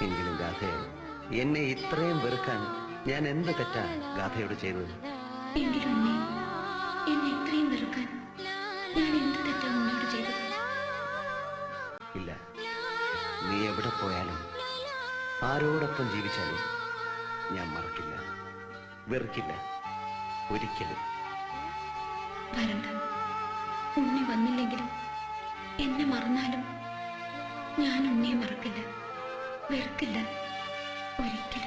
എങ്കിലും ഗാഥയെ എന്നെ ഇത്രയും വെറുക്കാൻ ഞാൻ എന്ത് തെറ്റാ ഗാഥയോട് ചെയ്തത്? എങ്കിലും എന്നെ ഇത്രയും വെറുക്കാൻ ഞാൻ എന്ത് തെറ്റാ ഉന്നോട് ചെയ്തത്? ഇല്ല, നീ എവിടെ പോയാലും ആരോടൊപ്പം ജീവിച്ചാലും ഞാൻ മറക്കില്ല, വെറുക്കില്ല, ഒരിക്കലും. വരണ്ട. ഉണ്ണി വന്നില്ലെങ്കിലും എന്നെ മറന്നാലും ഞാൻ ഉണ്ണിയെ മറക്കില്ല, വെറുക്കില്ല, ഒരിക്കലും.